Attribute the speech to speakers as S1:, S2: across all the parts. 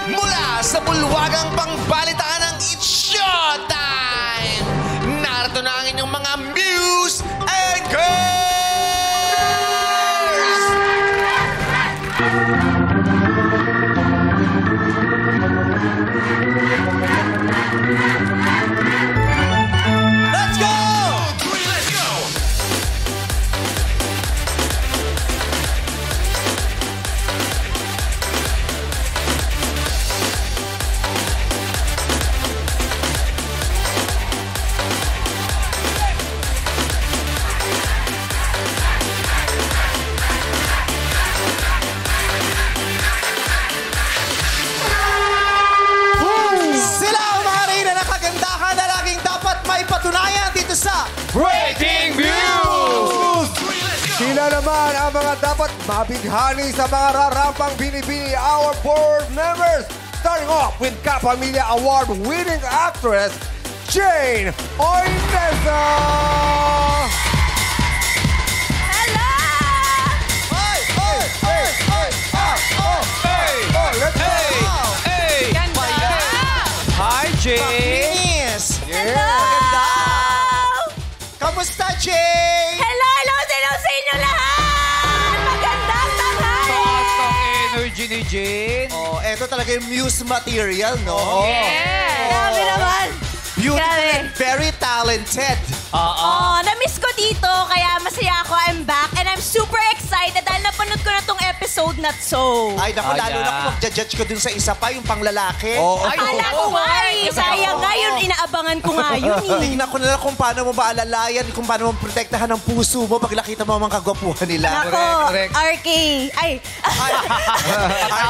S1: Mula sa bulwagang pangbalitaan ng It's Showtime! Narito na ang inyong mga Muse and Girls! Let's go! Let's go! Sila ang mga reyna na kagandahan na laging dapat may patunayan dito sa
S2: Breaking News!
S3: Sila naman ang mga dapat mabighani sa mga rarampang binibini our board members. Starting off with Kapamilya Award-winning actress, Jane Oinesa!
S4: Hello!
S3: Hey! Hey! Hey! Hey! Ah! Oh! Hey! Oh! Let's go!
S2: Hey!
S4: Ganda!
S2: Hi, Jane!
S1: Yes!
S4: Hello!
S1: Kamusta, Jane?
S4: Hello! Hello! Hello sa inyo lahat! Magandang tanghali!
S2: Taas ng energy ni Jane.
S1: Oh, eto talaga yung Muse material, no?
S4: Yeah! Grabe naman!
S1: Beautiful
S4: Grabe.
S1: and very talented.
S4: Oh, na-miss ko dito, kaya masaya ako. I'm back and I'm super excited dahil napanood ko na tong episode na to.
S1: Ay, naku, lalo
S2: Ayan.
S1: na kung magja-judge ko dun sa isa pa, yung panglalaki.
S3: Oo.
S4: Akala ko nga eh. Sayang nga yun, inaabangan ko nga yun eh.
S1: Tingnan ko na lang kung paano mo ba alalayan, kung paano mo protektahan ang puso mo pag nakita mo ang mga kagwapuhan nila.
S4: Nako,
S2: correct.
S4: RK. Ay,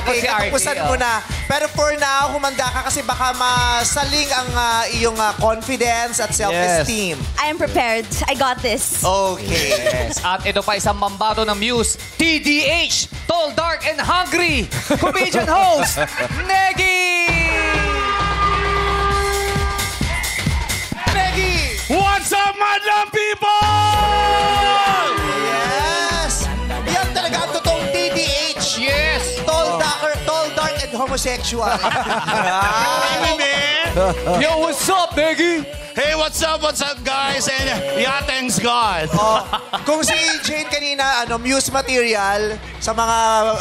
S1: Okay,
S2: si RK,
S1: katapusan mo na. Pero for now, humanda ka kasi baka masaling ang iyong confidence at self-esteem.
S4: I am prepared. I got this.
S1: Okay.
S2: Yes. At ito pa isang mambato ng Muse, TDH, Tall, Dark, and Hungry, comedian host, Negi!
S1: Peggy!
S5: What's up, madlang people?
S1: Yes! Yan talaga ang totoong TDH.
S2: Yes!
S1: Tall, dark, and homosexual.
S5: Hey, man.
S2: Yo, what's up, Negi?
S5: Hey, what's up, guys? And yeah, thanks God.
S1: Oh, kung si Jane kanina, Muse material sa mga,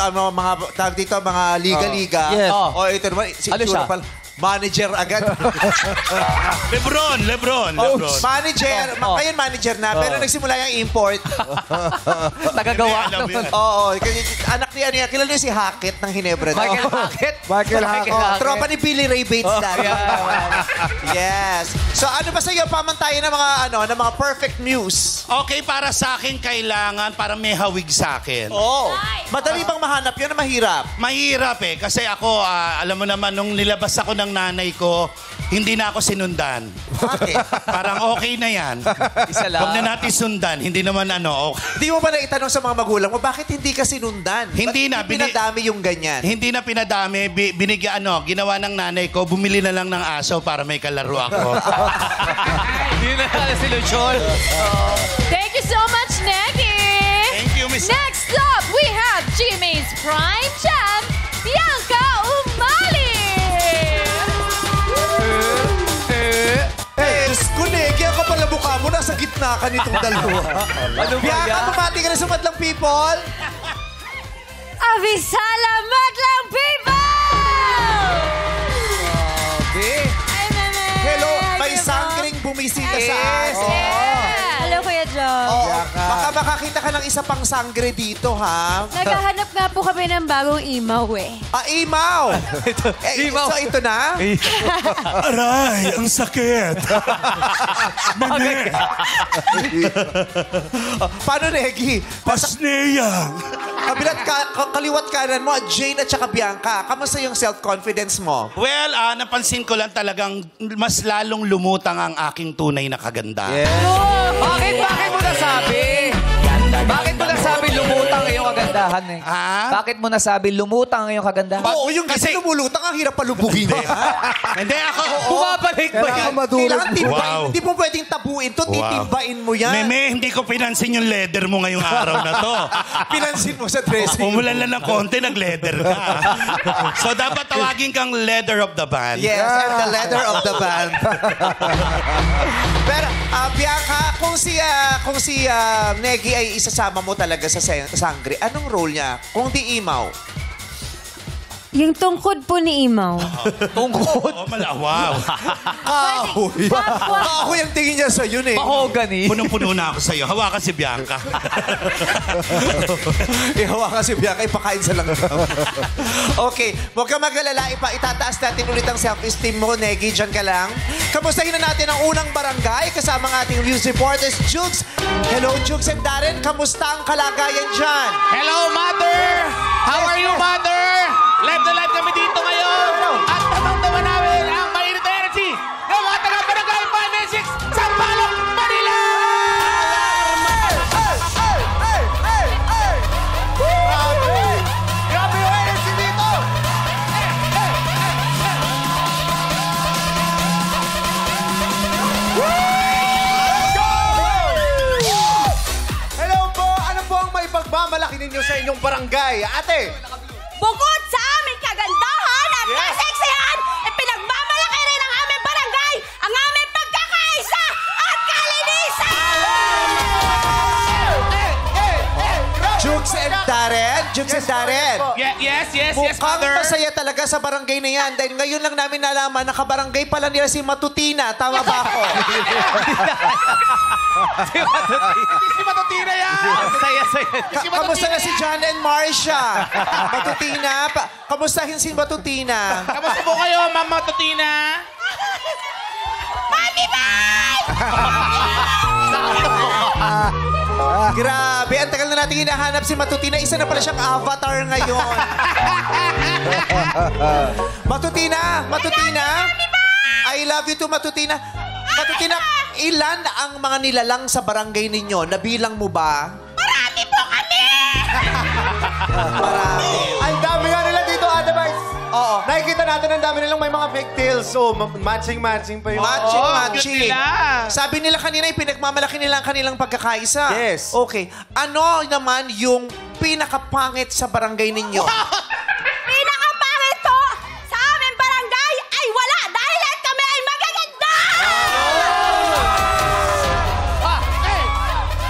S1: mga tawag dito, mga liga-liga.
S2: Yes.
S1: Oh, ito naman, si
S2: Ano
S1: itsura
S2: siya?
S1: pala, manager agad.
S5: Lebron.
S1: Manager, ngayon manager na, pero nagsimula yung import.
S2: Tagagawa
S5: Alam mo yan.
S2: naman.
S1: Oo, anak ni ano yan, kilala niyo si Hackett ng Hinebra.
S2: Michael Hackett.
S3: Michael Hackett.
S1: Tropa ni Billy Ray Bates dati. Yes. So ano ba sa iyo pamantayan ng mga ng mga perfect muse?
S5: Okay, para sa akin, kailangan para may hawig sa akin.
S1: Oh. Madali bang mahanap 'yun o mahirap?
S5: Mahirap eh. Kasi ako, alam mo naman, nung nilabas ako ng nanay ko, hindi na ako sinundan.
S1: Bakit?
S5: Parang okay na yan.
S2: Isa lang.
S5: Huwag na natin sundan. Hindi naman okay.
S1: Di mo ba naitanong sa mga magulang mo, bakit hindi ka sinundan?
S5: Hindi na,
S1: Ba't pinadami yung ganyan?
S5: Hindi na pinadami. Binigyan, ginawa ng nanay ko, bumili na lang ng aso para may kalaro ako.
S2: Yun na si Luchon.
S4: Thank you so much, Negi!
S5: Thank you, Miss.
S4: Next up, we have Jimmy's Prime Champ, Bianca Umali!
S1: Eh, Diyos ko, Negi, ang kapal na mukha mo, nasa gitna ka nitong dalawa.
S2: Ano ba
S1: Bianca,
S2: yan?
S1: bumati ka na sa madlang people.
S4: Salamat lang, people!
S1: Hello, may sangkring bumisita sa
S4: Yes! Hello, Kuya Joe.
S1: Baka makakita ka ng isa pang sangre dito, ha?
S4: Naghahanap nga po kami ng bagong imaw eh.
S1: Imaw!
S2: Imaw.
S1: So, ito na?
S5: Aray, ang sakit.
S1: Paano, Negi?
S5: Pasneyang.
S1: Kabilat kaliwat kanan mo, Jane at saka Bianca. Kamusta yung self-confidence mo?
S5: Well, napansin ko lang talagang mas lalong lumutang ang aking tunay na kaganda.
S2: Bakit mo nasabi? Bakit mo nasabi lumutang iyong agad? kagandahan eh. Bakit mo nasabi lumutang ang iyong kagandahan?
S1: Oo, yung kasi lumulutang, ang hirap palubugin.
S5: Hindi ako.
S2: Bumabalik ba yan?
S3: Kailangan madurog.
S1: Kailangan timbain.
S5: Wow.
S1: Hindi mo pwedeng tabuin to, titimbain mo yan.
S5: Meme, hindi ko pinansin yung leather mo ngayong araw na to.
S1: Pinansin mo sa dressing.
S5: Umulan lang ng konti, nag-leather ka. So dapat tawagin kang leather of the band.
S1: Yes, I'm the leader of the band. Pero, Bianca, kung si Negi ay isasama mo talaga sa Sangre, anong role niya? Kung di Imaw?
S6: Yung tungkod po ni Imaw.
S2: Tungkod.
S5: Oh, wow.
S1: Kahoy. Kahoy ang tingin niya sa yun eh.
S2: Mahogany.
S5: Punong-puno na ako sa'yo. Hawakan si Bianca.
S1: Ihawakan si Bianca, ipakain sa langgam. Okay, huwag ka mag-alala. Itataas natin ulit ang self-esteem mo, Negi. Diyan ka lang. Kamustahin na natin ang unang barangay kasama ng ating news reporters, Jugs. Hello, Jugs and Darren. Kamusta ang kalagayan dyan?
S7: Hello, Mother! How are you, Mother? Live na live kami dito ngayon. At tamang-tama namin ang mainit na energy ng mga taga-barangay 596 sa Palok, Manila!
S1: Grabe yung energy dito! Hello po! Ano po ang may pagmamalaki ninyo sa inyong barangay? Ate!
S4: Bukod sa aming kagandahan at kaseksihan, pinagmamalaki rin ang aming barangay, ang aming pagkakaisa at kalinisan!
S1: Jugs and Darren! Jugs and Darren!
S7: Yes,
S1: Mukhang
S7: Mother.
S1: masaya talaga sa barangay na yan. Dahil ngayon lang namin nalaman na kabarangay pala nila si Matutina. Tama ba ako?
S7: Si Matutina yan!
S2: Saya-saya.
S1: Kamusta na si John and Marcia? Matutina? Kamustahin si Matutina?
S7: Kamusta po kayo, Ma'am Matutina?
S4: Mami Bye!
S1: Grabe, ang tagal na natin hinahanap si Matutina. Isa na pala siyang avatar ngayon. Matutina! I love you too, Matutina. Matutina, ilan ang mga nilalang sa barangay ninyo? Nabilang mo ba?
S4: Marami po kami!
S1: Marami.
S3: Ang dami nga nila dito, Adamais.
S1: Oo.
S3: Nakikita natin ang dami nilang may mga pigtails. So, matching-matching pa yung...
S1: Matching.
S7: cute nila.
S1: Sabi nila kanina, pinagmamalaki nila ang kanilang pagkakaisa.
S3: Yes.
S1: Okay. Ano naman yung pinakapangit sa barangay ninyo?
S4: Pinakapangit po sa aming barangay ay wala dahil lahat kami ay magaganda!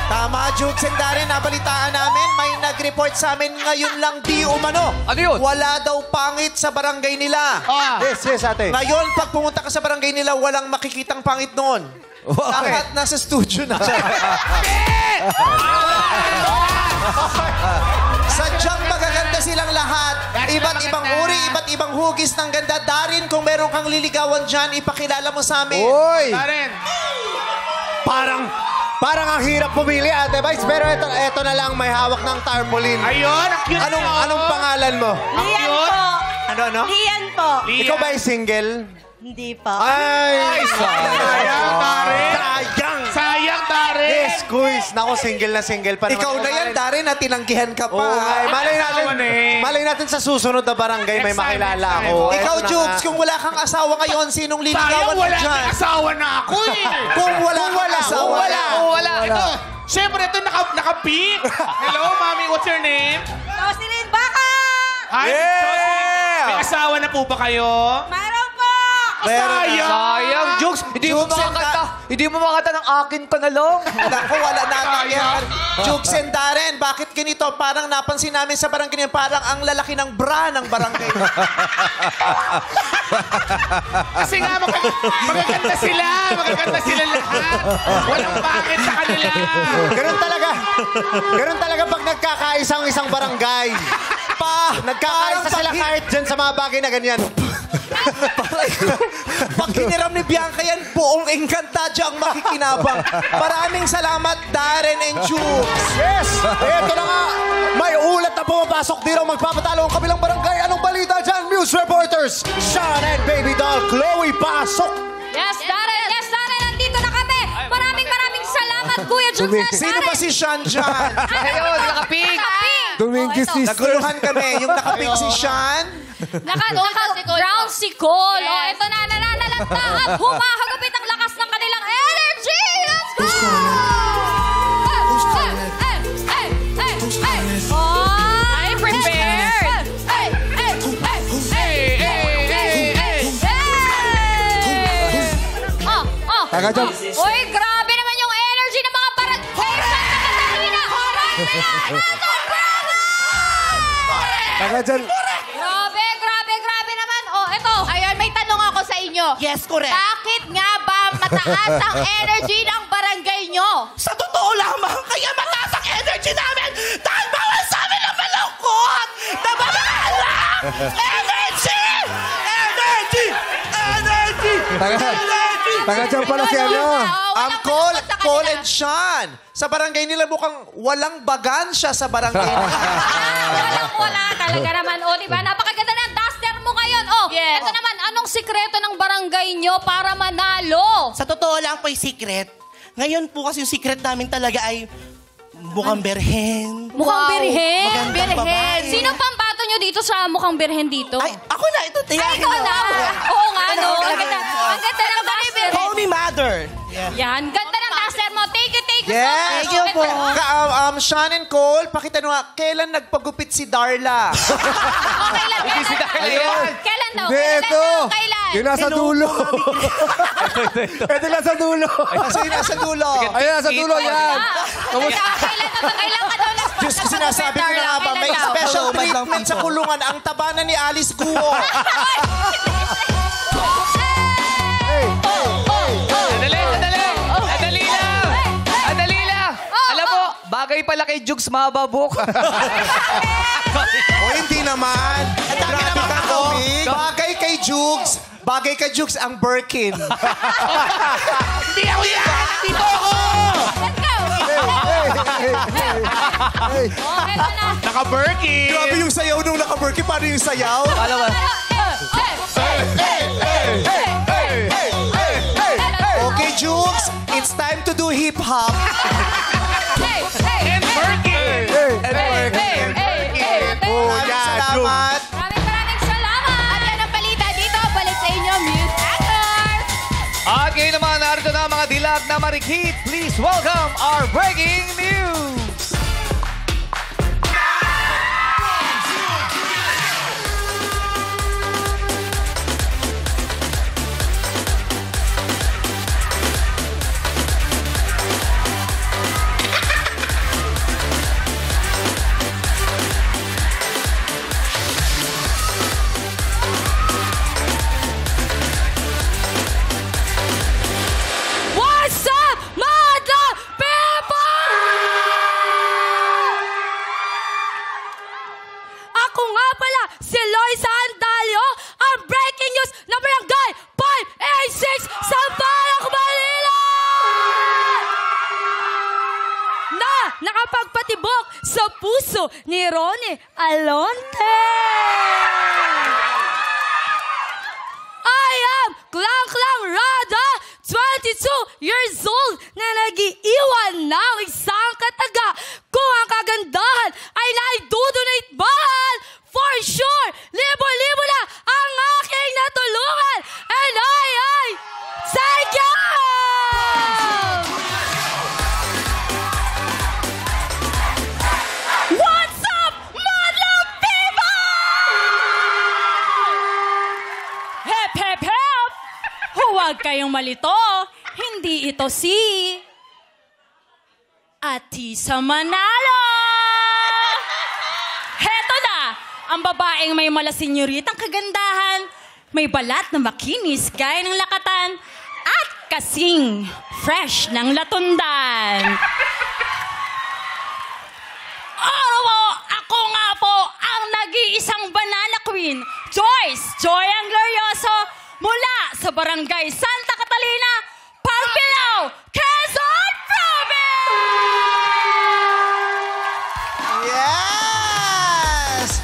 S1: Tama, Jukes and Darren, nabalitaan namin. May nag-report sa amin ngayon lang di umano.
S2: Ano yun?
S1: Wala daw pangit sa barangay nila.
S3: Yes, ate.
S1: Ngayon, pag pumunta ka sa barangay nila, walang makikitang pangit noon. Lahat nasa studio na. Sadyang magaganda silang lahat. Iba't ibang uri, iba't ibang hugis ng ganda. Darin, kung meron kang liligawan dyan, ipakilala mo sa amin.
S3: Uy!
S7: Darren.
S3: Parang ang hirap pumili, Ate Vice. Pero ito na lang may hawak ng tarpaulin.
S7: Ayun, ang cute
S3: Anong pangalan mo?
S4: Lian po.
S3: Ano?
S4: Lian po.
S7: Lian.
S3: Ikaw ba ay single?
S4: Hindi po.
S3: Ay!
S7: Sayang, Darren.
S3: Sayang!
S7: Sayang, Darren.
S3: Yes, quiz. Nako, single na single pa naman.
S1: Ikaw na yan, Darin, at tinanggihan ka pa.
S3: Oo nga, eh.
S7: Asawa na eh.
S3: Malay natin sa susunod na barangay may
S7: Next time,
S3: makilala
S7: next time.
S3: ako.
S1: Ikaw,
S3: Eto na
S1: Jukes,
S3: nga.
S1: kung wala kang asawa ngayon, sinong liligawan
S7: Sayang,
S1: mo
S7: wala
S1: dyan?
S7: na asawa na ako eh.
S1: Kung wala kang asawa
S7: Wala. Ito, siyempre ito naka-pink. Hello, Mami, what's your name?
S4: Jocelyn Baka!
S7: Hi, Jocelyn. May asawa na po ba kayo?
S4: Mayroon po!
S2: Sayang, Jukes. Hindi mo
S1: Jukes and
S2: makakanta. Hindi mo makakanta ng akin ka na lang.
S1: Naku, wala natin
S7: Sayang.
S1: yan. Jukes and Darren, bakit ganito? Parang napansin namin sa barangay niya, parang ang lalaki ng bra ng barangay.
S7: Kasi nga, magaganda sila. Magaganda sila lahat. Walang bakit sa kanila.
S3: Ganun talaga pag nagkakaisang isang barangay. Nagkakaisa sila kahit dyan sa mga bagay na ganyan.
S1: Pag hiniram ni Bianca yan, buong Encantadia ang makikinabang. Maraming salamat, Darren and Jukes.
S3: Yes! Ito na nga! May ulat na pumapasok dito magpapatalo ang kabilang barangay. Anong balita dyan, news reporters? Sean and Baby Doll, Chloe, pasok!
S6: Yes, Darren, nandito na kami. Maraming salamat, Kuya Jukes and
S1: Sino ba si Sean dyan?
S2: Ayun, nakapig.
S6: Kaping!
S3: Dominguez
S4: ito.
S3: Sisters.
S1: Naguluhan kami. Yung nakapink si Sean.
S4: Naka-brown si Cole. Oh, ito na, nananalanta at humahagupit ang lakas ng kanilang energy. Let's go! I'm prepared.
S3: Taga dyan.
S4: Uy, grabe naman yung energy ng mga barangay sa Catalina.
S3: Taga dyan.
S4: Grabe naman. Oh, eto. Ayan, may tanong ako sa inyo.
S5: Yes, correct.
S4: Bakit nga ba mataas ang energy ng barangay nyo?
S5: Sa totoo lamang, kaya mataas ang energy namin dahil bawal sa amin ang malungkot! Nababahala! Energy! Energy! Energy!
S3: Taga dyan pala si ano.
S1: Cole and Sean. Sa barangay nila mukhang walang bagansya sa barangay nila.
S4: Wala talaga naman. O, diba? Napakaganda ng duster mo ngayon. O, eto naman, anong sikreto ng barangay nyo para manalo?
S8: Sa totoo lang po yung secret. Ngayon po kasi yung secret namin talaga ay mukhang berhen.
S4: Mukhang birhen.
S8: Magandang babae.
S4: Sino pambato nyo dito sa mukhang birhen dito?
S8: Ay, ako na. Ito, tiyahin
S4: Ikaw na. Oo nga, no? Ang ganda ng duster.
S8: Call me mother.
S4: Yan, ganda ng duster mo. Take it.
S1: Yes.
S8: Thank you po.
S1: Sean and Cole, pakita nyo nga, kailan nagpagupit si Darla?
S4: Kailan? Kailan daw?
S3: Hindi, ito.
S4: Kailan?
S3: Yung nasa dulo. Ito nasa dulo.
S1: Kasi nasa dulo.
S3: Ayun, nasa dulo yan.
S4: Kailan ka daw
S1: Diyos ko, sinasabi ko na nga ba, may special treatment sa kulungan ang tabanan ni Alice Guo.
S2: Madali lang. Alam mo, bagay pala kay Jukes mababok.
S1: O hindi naman. Grabe ka, Tommy. Bagay kay Jukes. Bagay kay Jukes ang Birkin.
S5: Hindi ako yan! Dito ako!
S7: Naka-Berkey.
S1: Grabe yung sayaw nung naka-Birkin. Paano yung sayaw?
S2: Alam mo,
S1: Okay, Jukes. It's time to do hip-hop.
S7: And Berkey.
S1: Salamat.
S4: Maraming salamat. At yan ang balita dito. Balik sa inyo, Mute Actors.
S2: at ngayon naman, narito na ang mga dilag na marikit. Please welcome our breaking news.
S4: What's up, mga people? Ako nga pala, si Loisa Andalio, ang breaking news na Barangay 586 sa Balak, Manila! Na nakapagpatibok sa puso ni Ronnie Alonte. I am Klang Rada, 22 years old, na nag-iiwan ng isang kataga. Kung ang kagandahan ay naidudunate bahal, for sure, libo-libo na ang aking natulungan. And I thank you! What's up, Madlang people? Hep, hep, hep! Huwag kayong malito. Hindi ito si Atisa Manalo. Heto na, ang babaeng may malasenyoritang kagandahan, may balat na makinis gaya ng lakatan, at kasing fresh ng latundan. Ako nga po ang nag-iisang banana queen, Joy ang Glorioso, mula sa Barangay Santa Catalina, Pagbilao, Quezon Province!
S1: Yes!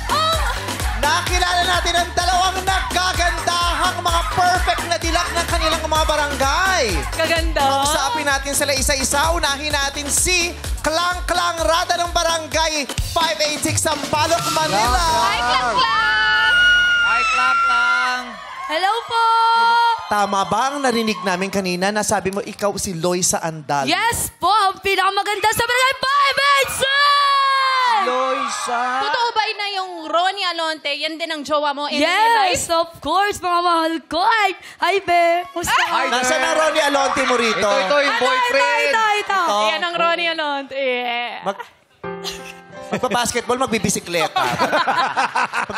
S1: Nakilala natin ang dalawang nagkagandahang mga perfect na dilag ng kanilang mga barangay.
S4: Kaganda.
S1: Kausapin natin sila isa-isa. Unahin natin si Klang-klang Rada ng Barangay 586 Sampaloc, Manila.
S4: Hi, Klang-klang!
S2: Hi, Klang-klang!
S4: Hello po!
S1: Tama ba ang narinig namin kanina na sabi mo ikaw si Loisa Andal?
S4: Yes po! Ang pinakamaganda sa Barangay 586!
S2: Loisa!
S9: Totoo ba na yung Ronnie Alonte, yan din ang jowa mo in real
S4: Yes,
S9: life?
S4: of course, mga mahal ko. Hi, Be. Musta?
S1: Nasaan ang Ronnie Alonte mo rito?
S2: Ito, yung boyfriend.
S4: Ito.
S9: Yan ang Ronnie Alonte.
S1: Magpa-basketball, magbibisikleta.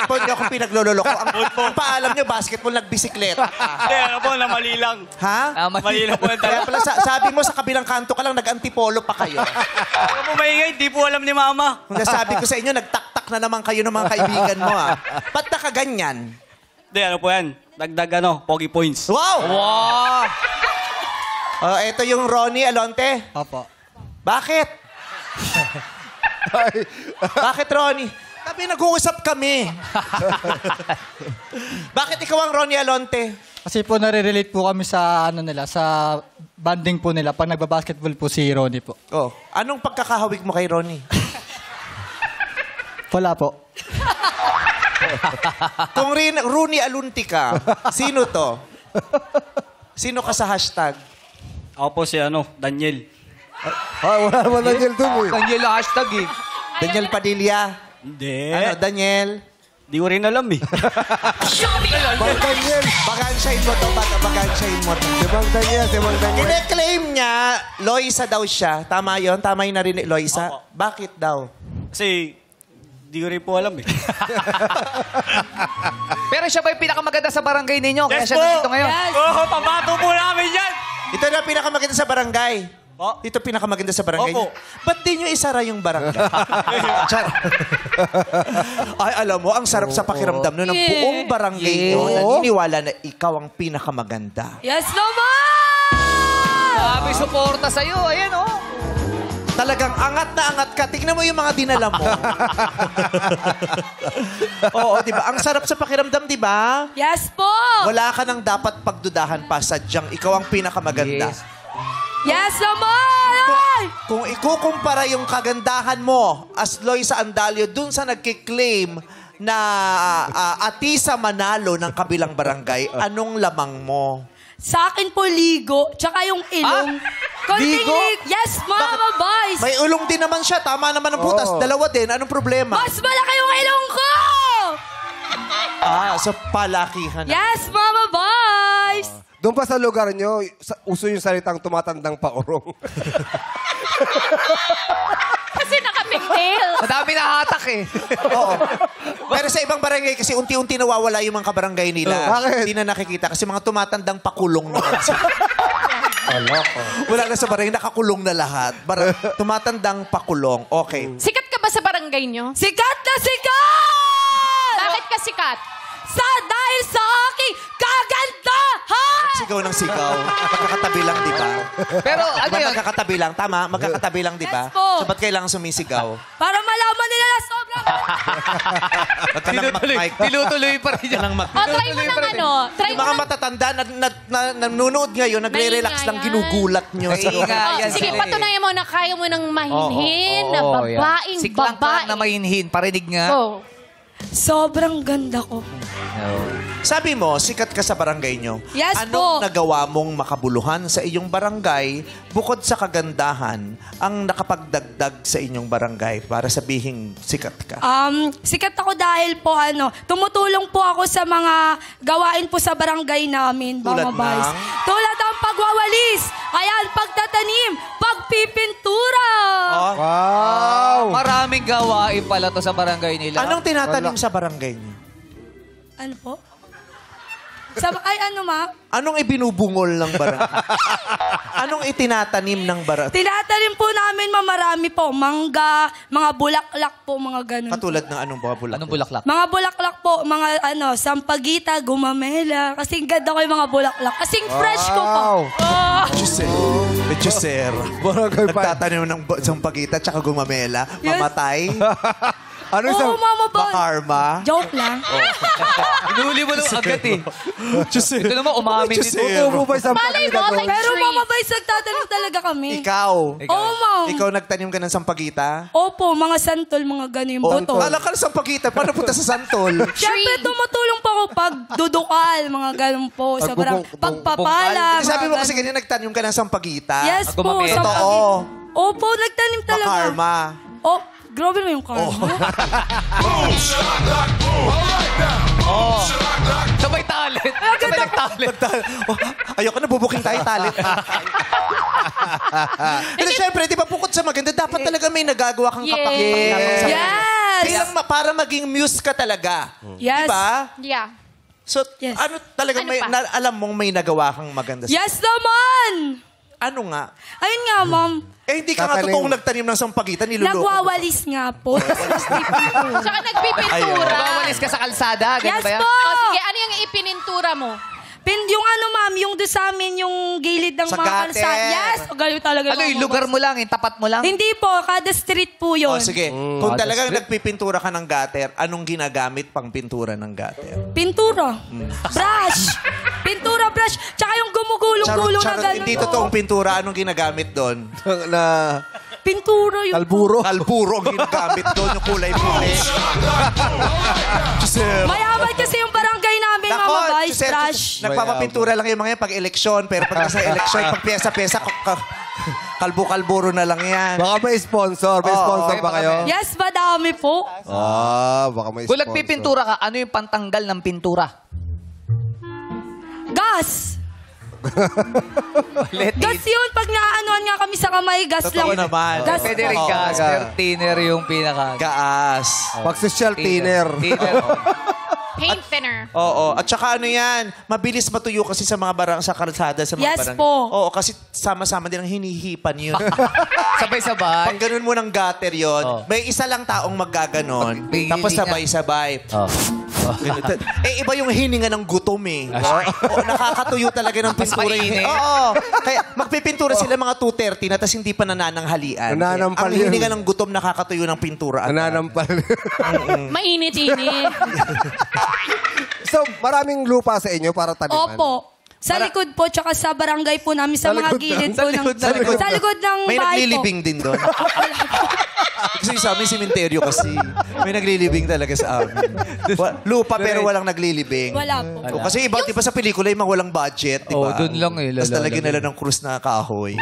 S1: Pag niyo akong pinaglololoko, ang paalam niyo, basketball, nagbisikleta.
S10: Hindi, ano po, na mali lang.
S1: Ha?
S10: Mali lang po yung
S1: Kaya pala, sabi mo sa kabilang kanto ka lang, nag-antipolo pa kayo.
S10: Ako po maingay, di po alam ni Mama.
S1: Kung sabi ko sa inyo, nagtaktak na naman kayo ng mga kaibigan mo, ha? Ba't nakaganyan?
S10: Hindi, ano po yan? Dagdag pogi points.
S1: Wow!
S2: Wow!
S1: Ito yung Ronnie Alonte.
S3: Opo.
S1: Bakit? Bakit, Ronnie? Sabi, nag-uusap kami. Bakit ikaw ang Ronnie Alonte?
S11: Kasi po nare-relate po kami sa nila, sa banding po nila pag nagba-basketball po si Ronnie po.
S1: Oh, anong pagkakahawig mo kay Ronnie?
S11: Wala po.
S1: Kung Ronnie Alunti ka, sino to? Sino ka sa hashtag?
S10: Ako po si Daniel.
S3: Wala naman Daniel dun eh.
S2: Daniel hashtag eh.
S1: Daniel Padilla?
S10: Hindi.
S1: Ano, Daniel?
S10: Di ko rin alam eh.
S3: Mang Daniel.
S1: Bagansyahin mo to, bagansyahin mo to.
S3: Si Mang Daniel, si Mang Daniel.
S1: Kine-claim niya, Loisa daw siya. Tama yon? Tama yung narinig, Loisa?
S10: Opo.
S1: Bakit daw?
S10: Kasi, di ko rin po alam eh.
S2: Pero siya ba yung pinakamaganda sa barangay ninyo? Kaya
S10: Yes
S2: siya
S10: po!
S2: nandito ngayon.
S4: Yes.
S10: Oo, pabato po namin yan!
S1: Ito na pinakamaganda sa barangay.
S10: Oh.
S1: Ito pinakamaganda sa barangay.
S10: Opo.
S1: Ba't di nyo isara yung barangay? Char. Ay, alam mo, ang sarap sa pakiramdam no, ng buong barangay nyo naniniwala na ikaw ang pinakamaganda.
S4: Yes naman!
S2: Sabi, suporta sa'yo. Ayan, oh.
S1: Talagang angat na angat ka. Tignan mo yung mga dinala mo. Oo, di ba? Ang sarap sa pakiramdam, di ba?
S4: Yes po!
S1: Wala ka nang dapat pagdudahan pa. Sadyang ikaw ang pinakamaganda.
S2: Yes.
S4: Yes naman! Ay!
S1: Kung ikukumpara yung kagandahan mo as Loisa Andalio dun sa nagkiklaim na Atisa Manalo ng kabilang barangay, anong lamang mo?
S4: Sa akin po, ligo. Tsaka yung ilong. Konting
S1: Ligo?
S4: Yes, mama, boys!
S1: May ulong din naman siya. Tama naman ang butas. Dalawa din. Anong problema?
S4: Mas malaki yung ilong ko!
S1: So palakihan na.
S4: Yes, mama, boys!
S3: Doon pa sa lugar nyo, uso yung salitang tumatandang paurong.
S9: Kasi naka-pigtail.
S2: Madami na hatak eh.
S1: Oo. Pero sa ibang barangay kasi unti-unti nawawala yung mga kabarangay nila.
S3: Bakit?
S1: Hindi na nakikita kasi mga tumatandang pakulong naman sila. Wala na sa barangay, nakakulong na lahat. Tumatandang pakulong. Okay.
S9: Sikat ka ba sa barangay nyo?
S4: Sikat na sikat!
S9: Bakit ka sikat?
S4: Dahil sa aking kagandahan!
S1: Sigaw ng sigaw. Magkakatabi lang, di ba?
S2: Pero ano
S1: Diba
S2: yun?
S1: magkakatabi lang? Tama? Magkakatabi lang, di ba?
S4: Yes po.
S1: So ba't kailangan sumisigaw?
S4: Para malaman nila na sobrang...
S1: Ba't ka nang mag-mic?
S2: Tinutuloy pa rin
S1: Ka nang mag-
S9: O, try mo ng Try
S1: Yung
S9: mo
S1: mga
S9: ng...
S1: matatanda na nanonood ngayon, nagre-relax
S9: Maingay
S1: lang,
S9: yan.
S1: ginugulat nyo.
S2: Maingay.
S9: Oh,
S2: yan
S9: sige,
S2: sila eh.
S9: patunayan mo na kaya mo ng mahinhin, na
S2: Oo, yan.
S9: babaeng
S2: Siklang
S9: babae.
S2: na mainhin. Parinig nga.
S9: Go.
S4: Sobrang ganda ko.
S1: Sabi mo, sikat ka sa barangay nyo.
S4: Yes
S1: Anong
S4: po.
S1: nagawa mong makabuluhan sa iyong barangay bukod sa kagandahan ang nakapagdagdag sa inyong barangay para sabihing sikat ka?
S4: Sikat ako dahil po tumutulong po ako sa mga gawain po sa barangay namin,
S1: Tulad
S4: mga boys.
S1: ng?
S4: Tulad ng pagwawalis, ayan, pagtatanim, pagpipintura.
S1: Oh,
S3: Wow!
S2: Maraming gawain pala to sa barangay nila.
S1: anong tinatanim sa barangay nyo?
S4: Ano po? Ma?
S1: Anong ibinubungol ng barangay? Anong itinatanim ng barangay?
S4: Tinatanim po namin, marami po. Mangga, mga bulaklak po, mga ganun.
S1: Katulad ng anong bulaklak?
S2: Anong bulaklak?
S4: Mga bulaklak po, mga sampagita, gumamela. Kasing ganda ko yung mga bulaklak. Kasing fresh ko po. Oh.
S1: Medyo sir.
S3: Barangay pa.
S1: Nagtatanim ng sampagita tsaka gumamela.
S4: Yes.
S1: Mamatay.
S3: Ano
S4: Oo,
S3: sa...
S4: Mama Bon.
S1: Makarma.
S4: Joke lang.
S2: Inuli mo lang agad eh. Ito naman, umamin dito.
S3: Tutubo ba isang
S9: Malay mo,
S3: pagkita
S9: like
S3: doon?
S4: Pero
S9: trees.
S4: Mama Boys, nagtatanim talaga kami.
S1: Ikaw.
S4: Oo, Ma'am.
S1: Ikaw nagtanim ka ng sampagita?
S4: Opo, mga santol, mga gano'n yung boto.
S1: Kala ka ng sampagita. Paano punta sa santol?
S4: Siyempre, tumutulong pa ako pag dudukal, mga gano'n po. Sa barang, pagpapala.
S1: Sabi mo
S4: mga
S1: kasi
S4: ganun.
S1: ganyan nagtanim ka ng sampagita.
S4: Yes po,
S2: Gumamit.
S4: sampagita.
S1: Totoo.
S4: Opo, nagtanim talaga.
S1: Makarma.
S4: Oh, grabe mo yung karma.
S2: Sabay talent. Sabay nag-talent.
S1: Ayoko na, bubuking tayo talent. Pero syempre, di ba bukod sa maganda, dapat talaga may nagagawa kang kapakinabangan.
S4: Yes!
S1: Para maging muse ka talaga.
S4: Yes.
S1: Di ba?
S9: Yeah.
S1: So,
S4: Yes.
S1: ano talaga,
S9: Ano pa?
S1: alam mong may nagawa kang maganda.
S4: Yes naman!
S1: Ano nga?
S4: Ayun nga, Ma'am.
S1: Eh, hindi ka nga
S3: Tatanim.
S1: totoong nagtanim ng sampagitan, niluloko.
S4: Nagwawalis nga po.
S9: Tsaka nagpipintura.
S2: Nawawalis ka sa kalsada. Ganun
S4: Yes
S2: ba yan?
S4: po!
S9: O sige, ano yung ipinintura mo?
S4: Yung ano, Ma'am, yung doon sa amin, yung gilid ng
S1: Sa
S4: mga
S1: gutter.
S4: kalsada. Yes! Galing talaga.
S2: Ano yung lugar mo lang, yung tapat mo lang?
S4: Hindi po, kada street po yun.
S1: O sige, kung talagang nagpipintura ka ng gutter, anong ginagamit pang pintura ng gutter?
S4: Pintura. Brush. Pintura, brush. Tsaka yung gumugulong-gulong na gano'n.
S1: Hindi totoong pintura, anong ginagamit doon?
S3: Na...
S4: Pintura yung...
S3: Kalburo.
S1: Kalburo ang ginagamit doon, yung kulay puti.
S4: Mayaman kasi yung barangay namin, Mama Boys. Brush.
S1: Nagpapapintura lang yung mga yan pag eleksyon, pero pag nasa eleksyon, pag pyesa-pyesa, kalbo-kalburo na lang yan.
S3: Baka may sponsor. May sponsor ba kayo?
S4: Yes, madami po.
S3: Baka may
S2: Kung
S3: sponsor.
S2: nagpipintura ka, ano yung pantanggal ng pintura?
S4: Gas. Gas yun. Pag naanoan nga kami sa kamay, gas
S1: Totoo
S4: lang.
S1: naman.
S4: Gas.
S2: Pwede rin
S1: Oo,
S2: gas,
S1: gas.
S2: pero thinner yung pinaka...
S1: Gaas.
S3: Pag-social thinner.
S2: Thinner.
S9: Paint thinner.
S1: Oo. At saka ano yan, mabilis matuyo kasi sa mga sa kalsada, sa mga
S4: Yes
S1: barangay.
S4: po.
S1: Oo, kasi sama-sama din ang hinihipan yun.
S2: Sabay-sabay.
S1: Pag ganun mo ng gutter yun, may isa lang taong maggaganon,
S2: May
S1: tapos
S2: hininga.
S1: sabay-sabay.
S2: Oh.
S1: Eh, iba yung hininga ng gutom eh. Oo, nakakatuyo talaga ng pintura.
S2: mainit.
S1: Oo. Kaya magpipintura sila mga 2:30 na tas hindi pa nanananghalian.
S3: Nananampal
S1: Ang
S3: yun.
S1: hininga ng gutom nakakatuyo ng pintura.
S3: Nananampal.
S9: Mainit-init.
S3: So, maraming lupa sa inyo para taniman?
S4: Opo. Sa likod po, tsaka sa barangay po namin, sa mga
S3: likod
S4: gilid
S3: lang?
S4: po. Sa likod ng
S1: May
S4: bahay po.
S1: naglilibing din doon. Kasi sa amin, simenteryo kasi. May naglilibing talaga sa amin. Lupa pero walang naglilibing.
S4: Wala po.
S1: O, kasi iba, di ba sa pelikula yung mga walang budget, di ba?
S2: Oo, dun lang eh,
S1: Tapos
S2: lala-
S1: talagyan nila ng krus na kahoy.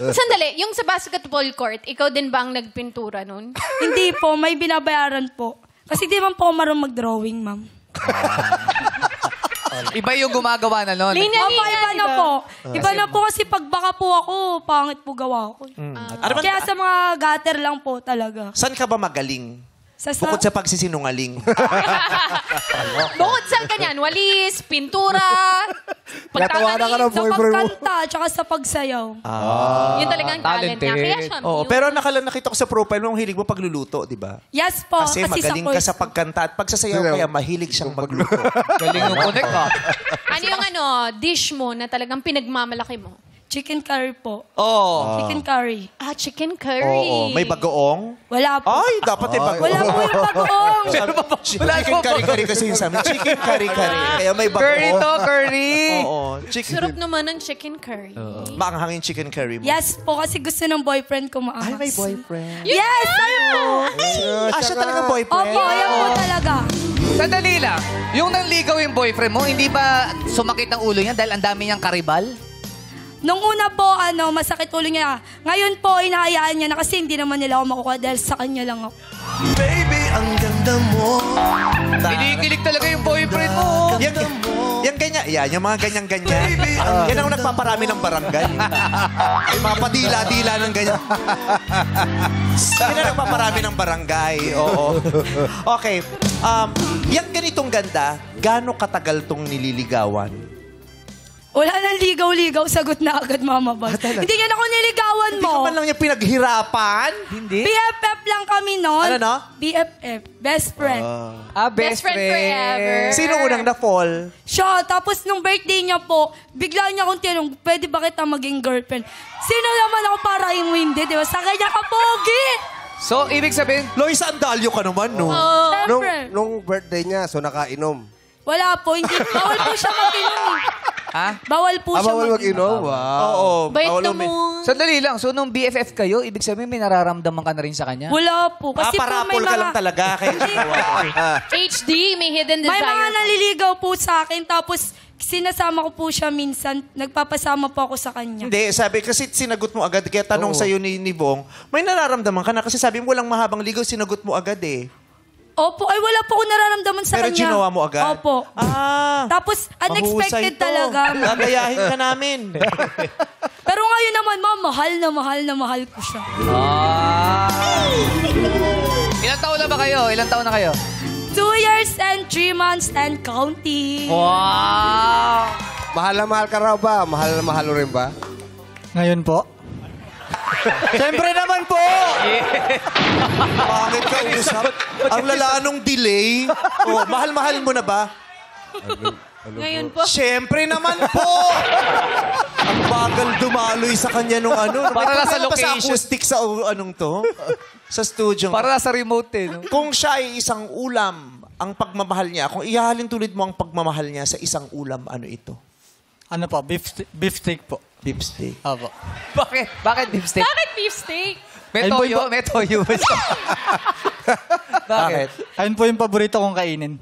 S9: Sandali, yung sa basketball court, ikaw din ba ang nagpintura nun?
S4: Hindi po, may binabayaran po. Kasi di man po ako marunong mag-drawing, ma'am.
S2: Iba yung gumagawa na nun.
S4: Opo, iba na po. Iba na po kasi pag baka po ako, pangit po gawa ko.
S1: Ano ba-
S4: Kaya sa mga gutter lang po talaga.
S1: Saan ka ba magaling? Bukod sa pagsisinungaling.
S9: Bukod saan ka niyan? Walis, pintura,
S3: Natawanan ka ng
S4: Sa
S3: boyfriend mo.
S4: pagkanta, tsaka sa pagsayaw.
S9: Yun talagang talent niya. Kaya siya
S1: Oo, pero nakita ko sa profile mo, hilig mo pagluluto, di ba?
S4: Yes po.
S1: Kasi magaling ka sa pagkanta at pagsasayaw, kaya mahilig siyang magluto.
S2: Galing yung connect ka.
S9: Ano yung dish mo na talagang pinagmamalaki mo?
S4: Chicken curry po.
S1: Oo.
S4: Chicken curry.
S9: Chicken curry.
S1: Oo. May bagoong?
S4: Wala po.
S1: Ay, dapat may bagoong.
S4: Wala po yung bagoong.
S1: Chicken curry-curry kasi yung sa amin. Chicken curry-curry. Kaya may bagoong.
S2: Curry to, curry.
S1: Oo.
S9: Sarap naman ng chicken curry.
S1: Maanghang yung chicken curry mo.
S4: Yes po, kasi gusto ng boyfriend ko maangas.
S1: Ay, may boyfriend.
S4: Yes! Ayun po!
S1: Siya talaga boyfriend?
S4: Opo, yan po talaga.
S2: Sandali lang. Yung nanligaw yung boyfriend mo, hindi ba sumakit ang ulo niya dahil ang dami niyang karibal?
S4: Nung una po, masakit ulo niya. Ngayon po, inahayaan niya na kasi hindi naman nila ako makukuha dahil sa kanya lang ako.
S5: Baby, ang ganda mo.
S2: Kinikilig talaga yung boyfriend mo.
S1: Yan ganyan. Yan, yung mga ganyan-ganyan. Yan ang nagpaparami ng barangay. Yung mga padila-dila ng ganyan. Yan ang nagpaparami ng barangay. Oo. Okay. Yung ganitong ganda, gaano katagal tong nililigawan?
S12: Wala nang ligaw-ligaw, sagot na agad, Mama Boss. Hindi niya ako niligawan mo.
S1: Hindi ka man lang niya pinaghirapan?
S2: Hindi?
S12: BFF lang kami noon.
S1: Ano, no?
S12: BFF, best friend.
S2: Best
S9: friend forever.
S1: Sino unang na-fall?
S12: Siya, tapos nung birthday niya po, bigla niya akong tinanong, pwede ba kita maging girlfriend? Sino naman ako para yung hindi, di ba? Sa kanya ka, pogi!
S2: So, ibig sabihin,
S1: Loisa Andalio ka naman, no?
S12: Siyempre.
S3: Nung birthday niya, so nakainom.
S12: Wala po, hindi. Bawal po siya mag-inom eh.
S2: ha?
S12: Bawal po siya
S3: Bawal mag-inom? Wow.
S1: Oo.
S9: Bait
S1: bawal
S9: naman.
S2: Sandali lang. So, nung BFF kayo, ibig sabihin may nararamdaman ka na rin sa kanya?
S12: Wala po. Kasi po may
S1: parapol ka lang talaga. Kaya
S9: HD, may hidden desire.
S12: May mga naliligaw po sa akin, tapos sinasama ko po siya minsan. Nagpapasama po ako sa kanya.
S1: Hindi, sabi, kasi sinagot mo agad. Kaya tanong sa'yo ni Bong, may nararamdaman ka na. Kasi sabi mo walang mahabang ligaw, sinagot mo agad eh.
S12: Opo, ay wala po ko nararamdaman sa
S1: Pero
S12: kanya.
S1: ginawa mo agad?
S12: Opo. Tapos, unexpected talaga.
S1: Gagayahin ka namin.
S12: Pero ngayon naman, mahal na mahal ko siya.
S2: Ilang taon na ba kayo? Ilang taon na kayo?
S12: 2 years and 3 months and counting.
S2: Wow!
S3: Mahal na mahal ka raw ba? Mahal na mahal rin ba?
S11: Ngayon po.
S1: Siyempre naman po! Bakit ka usap? Ang lala nung delay. Oh, mahal-mahal mo na ba?
S9: Ngayon po.
S1: Siyempre naman po! Ang bagal dumaloy sa kanya nung ano.
S2: Para
S1: May
S2: nasa
S1: problema ba sa
S2: location.
S1: acoustic sa anong to? Sa studio.
S2: Para nasa remote eh. No?
S1: Kung siya ay isang ulam, ang pagmamahal niya, kung ihahalin tulad mo ang pagmamahal niya sa isang ulam, ano ito?
S11: Ano po? Beef steak po.
S1: Beef steak.
S11: Opo.
S2: Bakit? Bakit beef steak?
S9: Bakit beef steak?
S2: May toyo? May toyo. Bakit?
S11: Ayun po yung paborito kong kainin.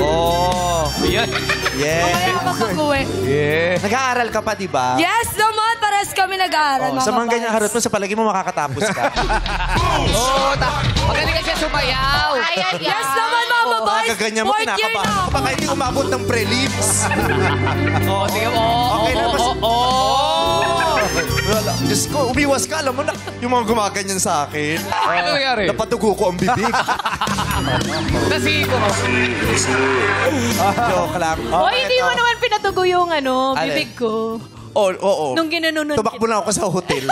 S1: Oh.
S2: Yan.
S1: Yeah.
S12: Mamaya ka mag-uwi.
S2: Yeah.
S1: Nag-aaral ka pa, di ba?
S12: Yes naman, pares kami nag-aaral.
S1: Sa
S12: Mama
S1: mga ganyang
S12: Bals.
S1: harap mo, sa palagi mo makakatapos ka.
S2: Magaling ka siya sumayaw.
S12: Yes naman, Mama Boys.
S1: Kagaganyan mo,
S12: 4th year
S1: kinakabahan
S12: na
S1: ka
S12: ako.
S1: pa kahit hindi umabot ng prelims.
S2: Oo, sige.
S1: Okay na, Wala. Diyos ko, umiwas ka. Alam mo na, yung mga gumaganyan sa akin.
S2: Ano nangyari?
S1: Napatugo ko ang bibig.
S2: Nasigo.
S1: Joke lang.
S9: Hoy, hindi mo naman pinatugo yung
S1: Alin?
S9: bibig ko.
S1: Oo.
S9: Nung ginanunan
S1: Tumakbo na ako sa hotel.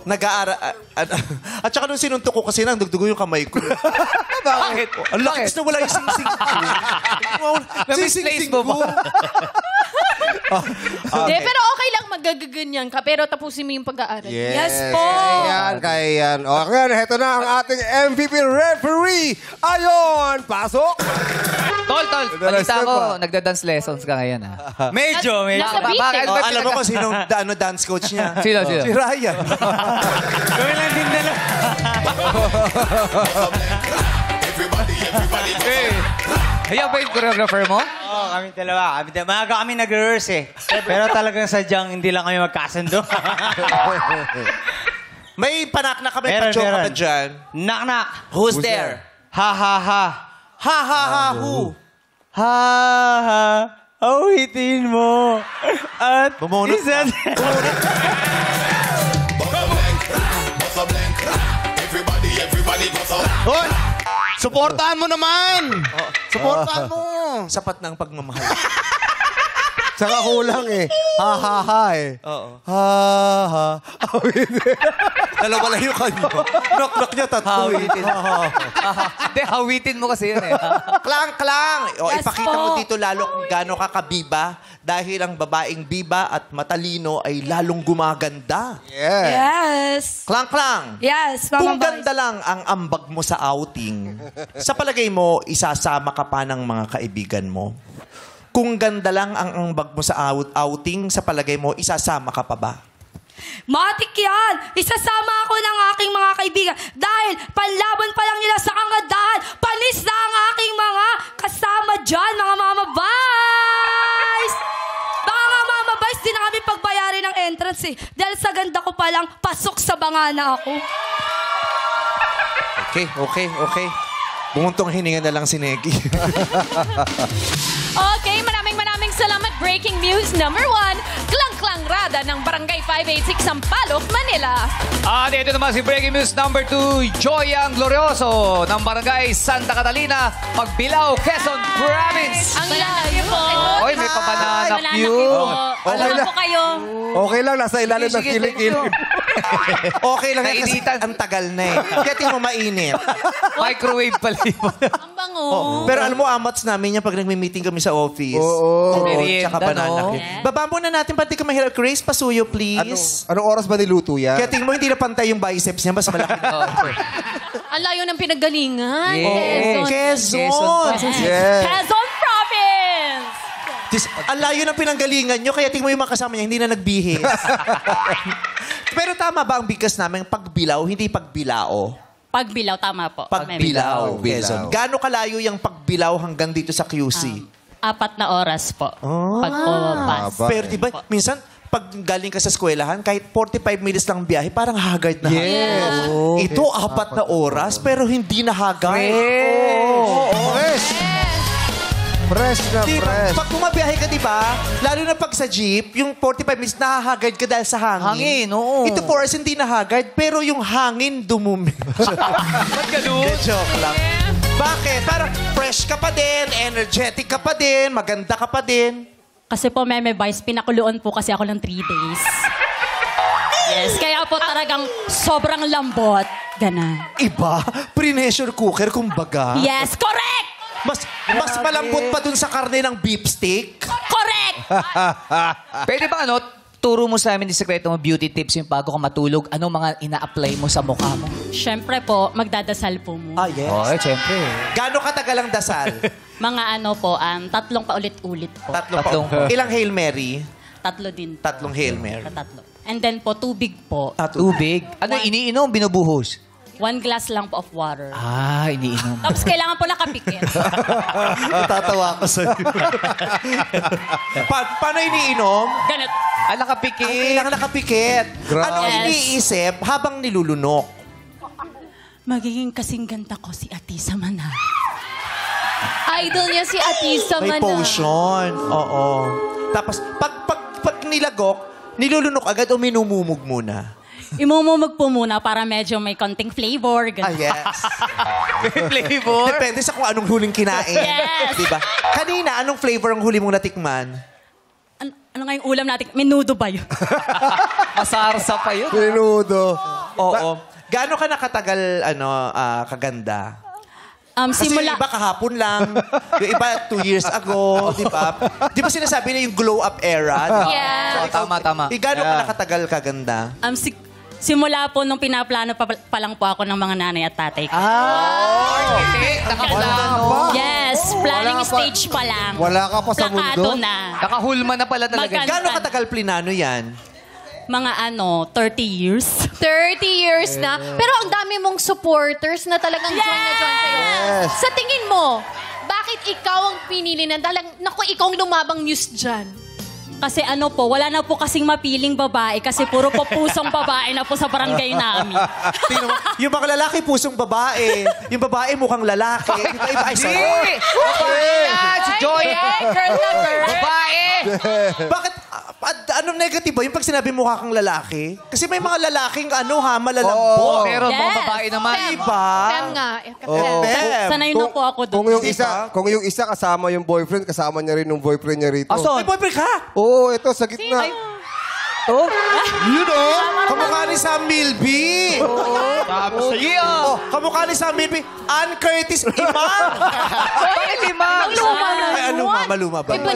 S1: Nag-aaral. At saka nung sinuntok ko kasi nang dugdugo yung kamay ko.
S2: Bakit?
S1: Ang lakas na wala yung sing-sing ko.
S2: Na-misplace mo ba?
S9: Hindi, pero okay lang magaganyan ka, pero tapusin mo yung pag-aaral.
S12: Yes po.
S3: Yan, kaya yan. O, ngayon, heto na ang ating MVP referee. Ayon, pasok!
S2: Tol, balita
S3: step
S2: ko,
S3: pa.
S2: nagda-dance lessons ka ngayon, ha?
S10: Medyo.
S9: Nasa beat
S2: Bakit?
S9: eh.
S1: Alam mo kung sinong dance coach niya?
S2: Sino?
S1: Si Ryan.
S10: Kami lang din dala.
S2: Ayan ba yung choreographer mo?
S10: Oo, kami dalawa. Maaga kami nag-rehearse eh. Pero talagang sadyang hindi lang kami magkasundo.
S1: May panak na kami,
S10: Meron,
S1: pa-joke ka
S10: meron.
S1: pa dyan.
S10: Knock-knock.
S1: Who's there?
S10: Ha, ha, ha.
S1: Ha, ha, ha, who?
S10: Ha, ha. Awitin mo. At
S1: Bumunot
S10: isa...
S3: Hoy! Supportahan mo naman!
S1: Supportahan mo. Sapat na ang pagmamahal.
S3: Saka kulang eh. Ha, ha, ha eh.
S1: Oo.
S3: Ha, ha.
S1: Dalawa lang yung kanya. Knock-knock niya, tatlo.
S2: Hindi, hawitin mo kasi yun eh.
S1: Klang-klang! O,
S12: Yes
S1: ipakita
S12: po.
S1: mo dito lalo kung gaano ka kabiba dahil ang babaeng biba at matalino ay lalong gumaganda.
S3: Yeah.
S12: Yes.
S1: Klang-klang!
S12: Yes,
S1: Kung
S12: Mama Boys.
S1: ganda lang ang ambag mo sa outing, sa palagay mo, isasama ka pa ng mga kaibigan mo. Kung ganda lang ang ambag mo sa outing, sa palagay mo, isasama ka pa ba?
S12: Matik yan! Isasama ako ng aking mga kaibigan dahil panlaban pa lang nila sa kagandahan, panis na ang aking mga kasama dyan, mga Mama Boys! Baka nga Mama Boys, di na kami pagbayarin ng entrance eh. Dahil sa ganda ko pa lang, pasok sa banga na ako.
S1: Okay. Bumuntong hininga na lang si Negi.
S9: Okay, maraming salamat. Breaking news number 1. Klang Langrada ng Barangay 586 Sampaloc, Manila.
S2: At ito naman si Breaking News number 2, Joyang Glorioso ng Barangay Santa Catalina, Pagbilao, Quezon Province.
S9: Ang layo po.
S2: Oy, may papananap
S4: Banana
S2: yun.
S4: po.
S3: Okay
S4: Wala
S3: lang.
S4: po kayo.
S3: Okay lang, nasa ilalim ng
S2: Sige,
S3: kilikili.
S1: Okay lang yan kasi
S2: Nainitan.
S1: ang tagal na eh. Kaya tingnan mo mainit.
S2: Microwave pala yun.
S9: Ang bango.
S1: Oh, pero alam mo, amats namin yan pag nagme-meeting kami sa office.
S3: Oo.
S2: Merienda,
S1: Tsaka banana
S2: no?
S1: cake. Baba muna natin, pati ka mahirap. Grace, pasuyo, please.
S3: Anong oras ba niluto yan?
S1: Kaya tingnan mo, hindi na pantay yung biceps niya. Mas malaki.
S9: Ang layo ng pinaggalingan.
S2: Yes.
S1: Quezon.
S3: Yes.
S4: Quezon Province!
S1: Just, ang layo ng pinanggalingan nyo, kaya tingnan mo yung mga kasama niya, hindi na nagbihis. Pero tama ba ang bigkas namin? Pagbilaw, hindi pagbilao.
S4: Pagbilaw, tama po.
S1: Pagbilaw,
S3: Pagbilaw.
S1: Quezon. Gaano kalayo yung pagbilaw hanggang dito sa QC?
S4: 4 na oras po. Pag-pass.
S3: Aba.
S1: Pero diba, minsan, pag galing ka sa eskwelahan, kahit 45 minutes lang biyahe, parang haggard na
S3: Yes.
S1: haggard. Ito, 4 na oras, pero hindi na haggard.
S3: Fresh. Fresh na
S1: Diba?
S3: fresh.
S1: Pag bumabiyahe ka, di ba? Lalo na pag sa jeep, yung 45 minutes, nahahagard ka dahil sa hangin.
S2: Hangin, oo.
S1: Ito 4 hours, hindi nahagard, pero yung hangin dumumi.
S2: Ba't ganun?
S1: Joke lang. Bakit? Parang fresh ka pa din, energetic ka pa din, maganda ka pa din.
S4: Kasi po, Meme Vice, pinakuluan po kasi ako ng 3 days. Yes, kaya po talagang sobrang lambot. Ganon.
S1: Iba? Pre-pressure cooker, kumbaga.
S4: Yes, correct!
S1: Mas malambot pa dun sa karne ng beef steak.
S4: Correct!
S2: Pwede ba turo mo sa amin yung sekreto mo beauty tips yung bago ka matulog? Anong mga ina-apply mo sa mukha mo?
S4: Siyempre po, magdadasal po mo.
S1: Ah, yes.
S2: Okay, siyempre.
S1: Gano'ng katagal ang dasal?
S4: Mga 3 paulit-ulit po.
S1: Tatlong pa. Ilang Hail Mary?
S4: 3 din.
S1: 3 Hail Mary.
S4: 3. And then po, tubig po.
S2: Tubig. Ano iniinom? Binubuhos?
S4: 1 glass lang po of water.
S2: Ah, iniinom.
S4: Tapos kailangan po nakapikit.
S1: Natatawa ko sa'yo. Paano iniinom?
S4: Ganit.
S2: Nakapikit.
S1: Kailangan nakapikit.
S3: Grabe.
S1: Ano
S4: Yes.
S1: iniisip habang nilulunok?
S4: Magiging kasing ganda ko si Atisa Mana.
S9: Idol niya si Atisa
S1: May
S9: Mana.
S1: potion. Oo. Tapos, pag nilagok, nilulunok agad o minumumog muna?
S4: Imumumog po muna para medyo may konting flavor.
S1: Ah,
S4: Ganun.
S1: yes.
S2: Flavor?
S1: Depende sa kung anong huling kinain.
S4: Yes.
S1: Diba? Kanina, anong flavor ang huli mong natikman?
S4: Ano nga yung ulam natin? Menudo ba yun?
S2: Masarsa pa yun.
S3: Menudo.
S1: Oo. Gaano ka nakatagal, kaganda? Kasi
S4: Simula...
S1: yung iba kahapon lang. Yung iba 2 years ago. Di ba sinasabi na yung glow-up era? Diba?
S9: Yeah.
S2: Oh, tama.
S1: Gaano ka nakatagal kaganda?
S4: Simula po nung pinaplano pa lang po ako ng mga nanay at tatay ko. Yes, planning
S3: Wala pa.
S4: stage pa lang.
S3: Wala ka pa sa
S4: Plakato
S3: mundo?
S4: na.
S2: Nakahulma na pala talaga.
S4: Maganda.
S1: Gaano katagal plinano yan?
S4: Mga 30 years.
S9: 30 years na. Pero ang dami mong supporters na talagang join na join sa'yo.
S3: Yes.
S9: Sa tingin mo, bakit ikaw ang pinili na naku, ikaw ang lumabang news dyan?
S4: Kasi wala na po kasing mapiling babae kasi puro po pusong babae na po sa barangay namin.
S1: Tingnan mo, yung mga lalaki, pusong babae. Yung babae, mukhang lalaki. Iba-iba. Ay, sorry.
S2: Si Joy!
S9: Girl na girl.
S2: Babae!
S1: Bakit? Anong negative ba? Yung pag sinabi mukha kang lalaki? Kasi may mga lalaking malalambot.
S2: Meron mga
S4: Yes.
S2: babae naman.
S1: Diba?
S9: Fem nga.
S1: Fem.
S4: Sanay na po ako doon.
S3: Kung yung isa kasama yung boyfriend, kasama niya rin yung boyfriend niya rito.
S1: May boyfriend ka?
S3: Oo, ito sa gitna.
S2: Oh?
S3: Yun oh!
S1: Kamukha ni Sam Milby.
S2: Sige oh!
S1: Kamukha ni Sam Milby. Ann Curtis Imam.
S2: Bakit imam?
S9: Luma na
S1: Ay,
S9: yun.
S1: maluma ba?
S9: Iba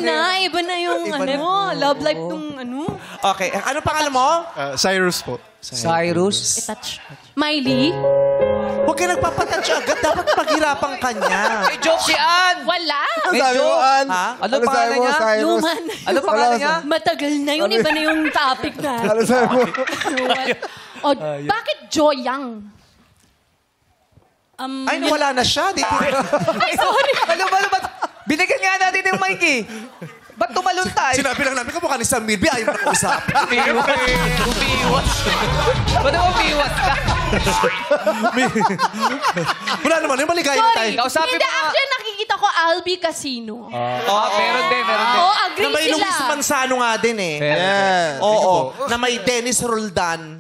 S9: na yung
S1: Iba na.
S9: love life nung
S1: Okay. Ano pangalan mo?
S13: Cyrus po.
S2: Cyrus?
S4: Touch.
S9: Miley?
S1: Huwag ka nagpapatouch agad. Dapat paghirapan ka niya.
S2: May joke si Ann!
S9: Wala.
S3: Ano sabi mo, Ann?
S1: Ha?
S2: Ano pangalan niya?
S3: Cyrus?
S9: Luma na.
S2: Ano pangalan niya?
S9: Matagal na yun. Iba na yung topic na.
S3: Ano sabi mo?
S9: O, bakit Joyang?
S1: Ay, nawala na siya. Dito.
S9: Ay, sorry.
S2: Ano ba? Binigyan nga natin yung mic eh. Ba't tumalon tayo?
S1: Sinabi lang namin, kamukha ni Sam Milby. Ayaw na kausap.
S2: Umiiwas. Ba't umiiwas ka?
S1: Wala naman. Yung maligaya na tayo.
S2: Kausapin
S9: Hindi,
S2: mo nga.
S9: actually, nakikita tita ko, Albi Casino.
S2: Meron din.
S9: Oo, agree
S1: Na may
S9: sila.
S1: Luis Manzano nga din eh.
S3: Yes.
S1: Oo. Na may Dennis Roldan.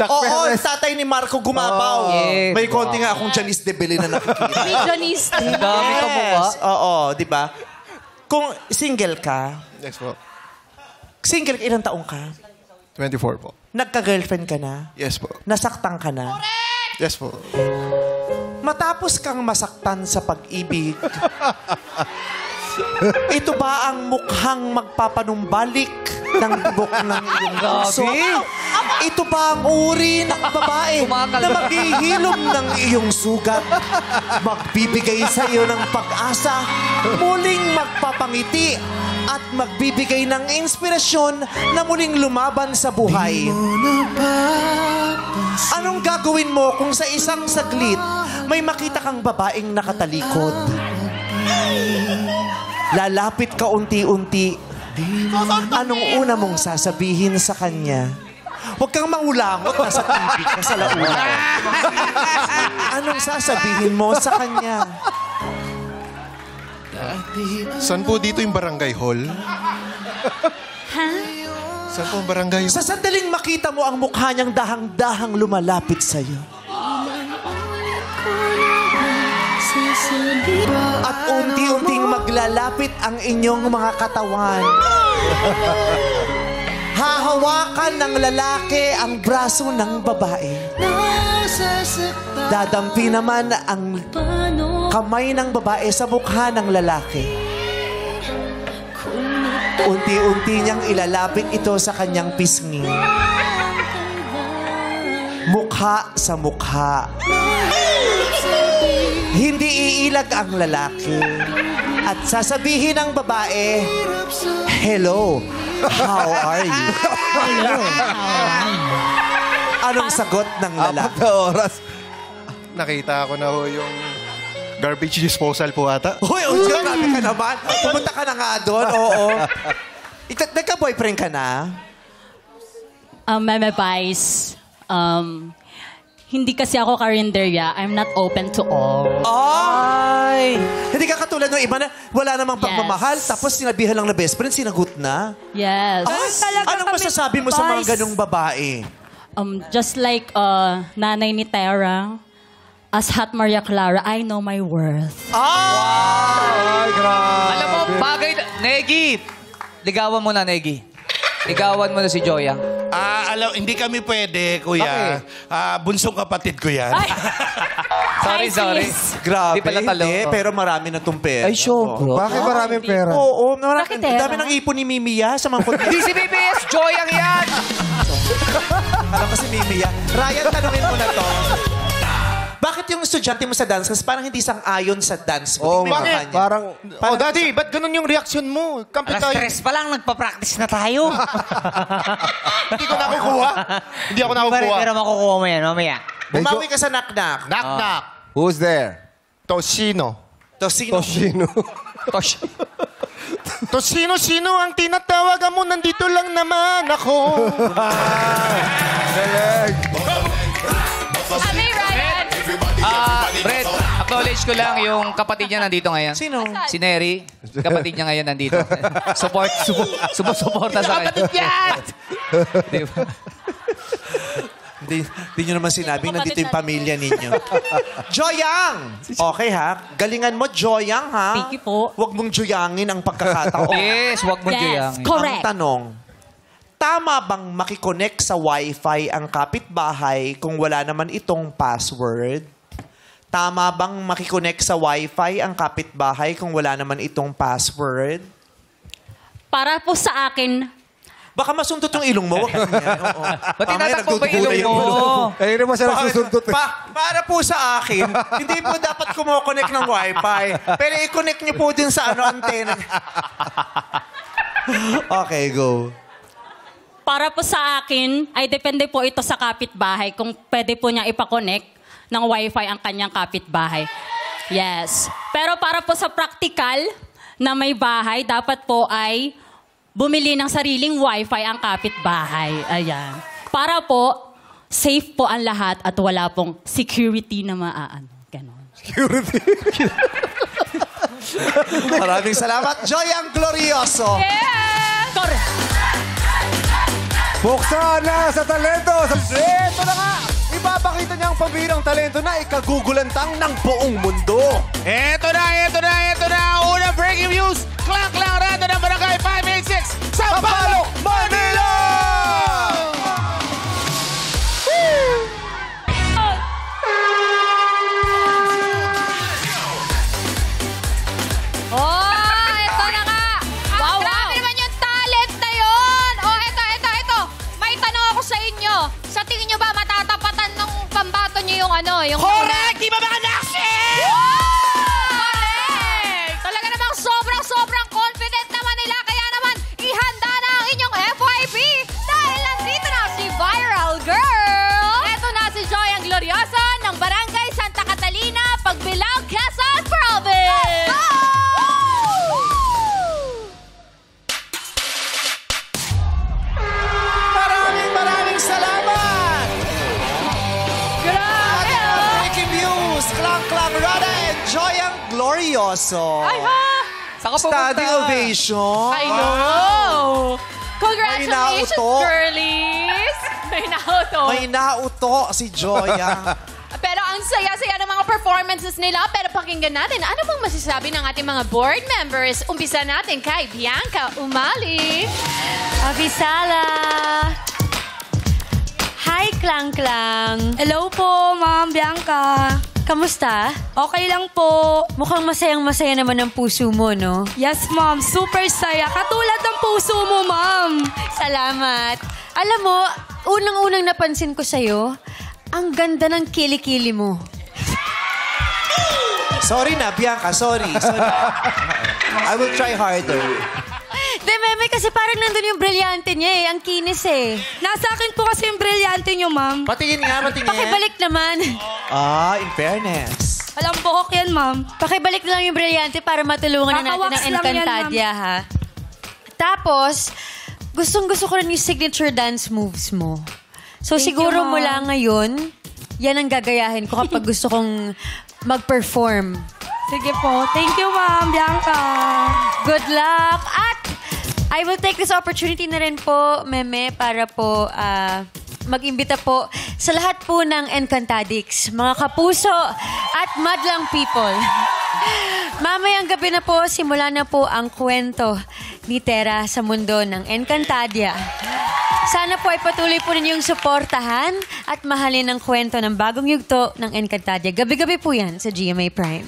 S1: Oo, tatay ni Marco Gumabaw.
S2: Yes.
S1: May konti nga akong Janice de Belen na nakikita.
S9: Visionista.
S2: Ang dami ka mo ba?
S1: Oo, di ba? Kung single ka,
S3: Next po.
S1: ilang taong ka?
S3: 24 po.
S1: Nagka-girlfriend ka na?
S3: Yes po.
S1: Nasaktan ka na?
S3: Yes po.
S1: Matapos kang masaktan sa pag-ibig, ito ba ang mukhang magpapanumbalik ng tibok ng iyong puso? Ito ba ang uri ng babae na maghihilom ng iyong sugat? Magbibigay sa iyo ng pag-asa, muling magpapangiti at magbibigay ng inspirasyon na muling lumaban sa buhay. Anong gagawin mo kung sa isang saglit may makita kang babaeng nakatalikod? Lalapit ka unti-unti. Anong una mong sasabihin sa kanya? Huwag kang maulangot, nasa TV ka sa launa. Anong sasabihin mo sa kanya?
S13: Saan po dito yung barangay hall?
S4: Ha?
S13: Saan po ang barangay?
S1: Sa sandaling makita mo ang mukha niyang dahang-dahang lumalapit sa'yo. At unti-unting maglalapit ang inyong mga katawan. Hahawakan ng lalaki ang braso ng babae. Dadampi naman ang kamay ng babae sa mukha ng lalaki. Unti-unti niyang ilalapit ito sa kanyang pisngi. Mukha sa mukha. Hindi iilag ang lalaki. At sasabihin ng babae, "Hello, how are you?"
S4: Hello, how are you?
S1: Anong sagot ng lalaki?
S3: 4 na oras.
S13: Nakita ko na ho yung garbage disposal po ata.
S1: Hoy, grabe ka naman. Pumunta ka na nga doon, oo. Nagka-boyfriend ka na?
S4: Meme Vice, hindi kasi ako karinderya. I'm not open to all.
S1: Ay! Hindi ka katulad ng iba na wala namang pagmamahal, tapos sinabihan lang na best friend, sinagot na.
S4: Yes.
S1: Anong masasabi mo sa mga ganong babae?
S4: Just like nanay ni Tara, as Hot Maria Clara, I know my worth.
S1: Ay, grabe.
S2: Alam mo, bagay na... Negi! Ligawan mo na, Negi. Ligawan mo na si Joya.
S5: Hindi kami pwede, kuya. Bunsong kapatid ko yan.
S2: Sorry.
S1: Grabe,
S2: Di pala talo.
S1: hindi. Pero marami na itong pera.
S2: Ay, sure.
S3: Bakit maraming pera?
S1: Oo,
S4: Bakit pera?
S1: dami ng ipon ni Mimiya sa mga
S2: Di si BBS, Joyang yan!
S1: Alam ko si Mimiya. Ryan, tanungin mo na to. Bakit yung estudyante mo sa dance class parang hindi sang-ayon sa dance mo?
S13: Bakit?
S3: Parang,
S13: Daddy, ba't ganun yung reaction mo? Kampi tayo.
S10: Alas 3 pa lang, nagpa-practice na tayo.
S13: Hindi ko nakukuha. Hindi ako nakukuha.
S10: Pero makukuha mo yan, mamaya.
S1: Bumawi ka sa knock-knock.
S13: Knock-knock.
S3: who's there?
S13: Tosino.
S1: Tosino.
S13: Tosino-sino ang tinatawagan mo? Nandito lang naman ako.
S9: Ami, Ryan.
S2: Brett, acknowledge ko lang yung kapatid niya nandito ngayon.
S1: Sino?
S2: Si Neri. Kapatid niya ngayon nandito. Sumusuporta sa akin.
S5: Kapatid yan!
S2: Di ba?
S1: Hindi nyo naman sinabing nandito yung pamilya ninyo. Joyang! Okay ha? Galingan mo, Joyang ha?
S4: Thank you po.
S1: Huwag mong joyangin ang pagkakataon.
S2: Yes, wag mo
S4: Yes,
S2: joyangin.
S4: correct.
S1: Ang tanong, tama bang makikonek sa Wi-Fi ang kapitbahay kung wala naman itong password? Tama bang makikonek sa Wi-Fi ang kapitbahay kung wala naman itong password?
S4: Para po sa akin,
S1: Baka masuntot yung ilong mo. Wag ka ganyan. Oo.
S2: Ba't tinatakbo pa yung
S1: Mamaya
S2: ilong mo?
S3: Eh, naman siya nagsusundot eh.
S1: Para po sa akin, hindi po dapat kumokonek ng Wi-Fi. Pero i-connect niyo po din sa antena. Okay, go.
S4: para po sa akin, ay depende po ito sa kapitbahay kung pwede po niya ipakonect ng Wi-Fi ang kanyang kapitbahay. Yes. Pero para po sa practical na may bahay, dapat po ay bumili ng sariling Wi-Fi ang kapitbahay. Ayan. Para po, safe po ang lahat at wala pong security na maaano. Ganon.
S3: Security.
S1: Maraming salamat, Joyang Glorioso.
S3: Buksan na sa talento. Ito na nga. Ipapakita niya ang pambihirang talento na ikagugulantang ng buong mundo.
S7: Ito na. Unang breaking news. Klang-klang rado ng Barangay 586. Sampaloc, Manila!
S9: Ito na nga. Wow, grabe naman yung talent na yun. Ito. May tanong ako sa inyo. Sa tingin nyo ba matatapatan ng pambato nyo yung ano? Yung
S5: Correct! Di ba mga Naxi?
S9: Correct! Talaga namang sobrang confident naman nila. Kaya naman, ihanda na ang inyong FYP. Dahil nandito na si Viral Girl. Ito na si Joyang Glorioso ng Barangay Santa Catalina, Pagbilao, Quezon Province.
S1: Maraming salamat!
S9: Grabe!
S1: Breaking news, Klang-Klang Rada and Joyang Glorioso.
S9: Ay ha!
S2: Saka
S1: Standing ovation.
S9: I know! Congratulations,
S1: May nauto.
S9: girlies! May nauto.
S1: May nauto si Joyang.
S9: Pero ang saya-saya ng mga performances nila. Pero pakinggan natin, ano bang masasabi ng ating mga board members? Umpisa natin kay Bianca Umali.
S6: Avisala. Hi, Klang-Klang.
S12: Hello po, Ma'am Bianca.
S6: Kamusta?
S12: Okay lang po.
S6: Mukhang masayang-masaya naman ang puso mo, no?
S12: Yes, Ma'am. Super saya. Katulad ng puso mo, Ma'am.
S6: Salamat. Alam mo, unang-unang napansin ko sa'yo, ang ganda ng kilikili mo.
S1: Sorry na, Bianca. Sorry. I will try harder.
S6: De, Meme, kasi parang nandun yung brilyante niya eh. Ang kinis eh.
S12: Nasa akin po kasi yung brilyante niyo, Ma'am.
S1: Patingin nga.
S6: Pakibalik naman.
S1: In fairness.
S12: Alam buhok yan, Ma'am.
S6: Pakibalik na lang yung brilyante para matulungan na natin
S12: Kakawax
S6: ang
S12: lang yan,
S6: Encantadia, ha? Tapos, gustong-gusto ko rin yung signature dance moves mo. So,
S12: Thank
S6: siguro
S12: you, Ma'am.
S6: mula ngayon, yan ang gagayahin ko kapag gusto kong mag-perform.
S12: Sige po. Thank you, Ma'am Bianca.
S6: Good luck! At I will take this opportunity na rin po, Meme, para po mag-imbita po sa lahat po ng Encantadix, mga kapuso at madlang people. Mamayang gabi na po, simula na po ang kwento ni Tera sa mundo ng Encantadia. Sana po ay patuloy po ninyong suportahan at mahalin ang kwento ng bagong yugto ng Encantadia. Gabi-gabi po yan sa GMA Prime.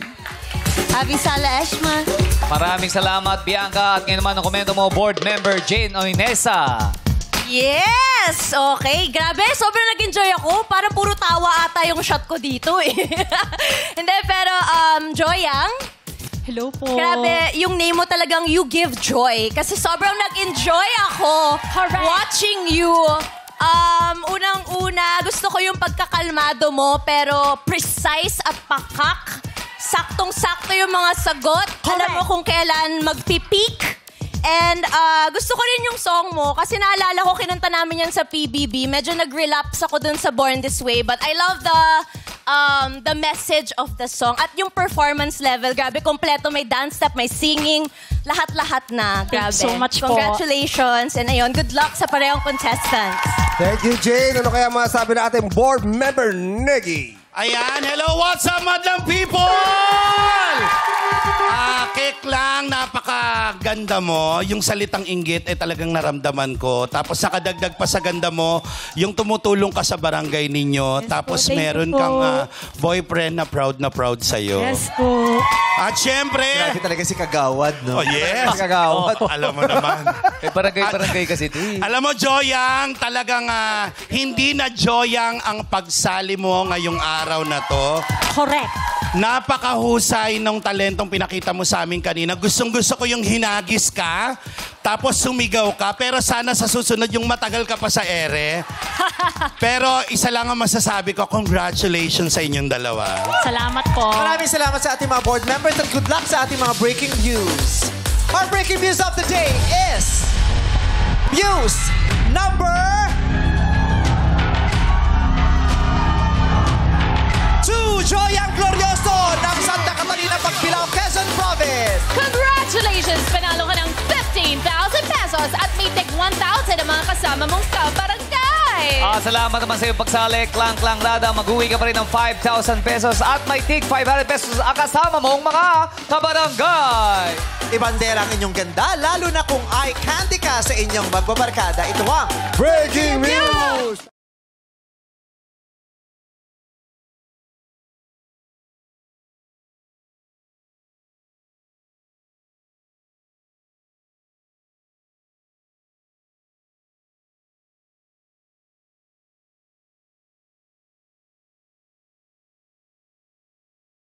S6: Avisala Eshma.
S2: Maraming salamat, Bianca. At ngayon naman ang komento mo, board member Jane Oinesa.
S14: Yes! Okay, grabe. Sobrang nag-enjoy ako. Parang puro tawa ata yung shot ko dito eh. Hindi, pero Joyang,
S4: hello po.
S14: grabe, yung name mo talagang you give joy. Kasi sobrang nag-enjoy ako watching you. Unang-una, gusto ko yung pagkakalmado mo, pero precise at pakak. Saktong-sakto yung mga sagot. Alam mo kung kailan magpipeak. And gusto ko rin yung song mo kasi naalala ko kinanta namin yan sa PBB. Medyo nag-relapse ako dun sa Born This Way. But I love the message of the song. At yung performance level, grabe, kompleto. May dance step, may singing. Lahat-lahat na. Grabe.
S4: Thanks so much po.
S14: Congratulations. And ayun, good luck sa parehong contestants.
S3: Thank you, Jane. Ano kaya masasabi na ating board member, Negi?
S5: Ayan, hello, what's up, madlang people? Kek lang, napakaganda mo. Yung salitang inggit ay talagang naramdaman ko. Tapos nakadagdag pa sa ganda mo, yung tumutulong ka sa barangay ninyo.
S12: Yes
S5: tapos
S12: po, thank
S5: meron
S12: you po.
S5: kang boyfriend na proud sa'yo.
S12: Yes po.
S5: At syempre...
S1: Grabe talaga si Kagawad, no?
S5: Oh, yes.
S1: Si Kagawad.
S5: Alam mo naman.
S2: Barangay kasi ito eh.
S5: Alam mo, Joyang, talagang hindi na Joyang ang pagsali mo ngayong araw na to.
S14: Correct.
S5: Napakahusay ng talentong pinakita mo sa amin kanina. Gustong-gusto ko yung hinagis ka, tapos sumigaw ka, pero sana sa susunod yung matagal ka pa sa ere. Pero isa lang ang masasabi ko, congratulations sa inyong dalawa.
S4: Salamat po.
S1: Maraming salamat sa ating mga board members at good luck sa ating mga breaking news. Our breaking news of the day is news number 2. Joyang Glorioso ng Santa Catalina, Pagbilao, Quezon Province.
S9: Congratulations! Panalo ka ng 15,000 pesos at may tig 1,000 ang mga kasama mong kabarangay.
S2: Salamat naman sa iyong pagsali. Klang-klang Rada, mag-uwi ka pa rin ng 5,000 pesos at may tig 500 pesos ang kasama mong mga kabarangay.
S1: Ibandera ang inyong ganda, lalo na kung eye candy ka sa inyong magbabarkada. Ito ang
S3: Breaking News!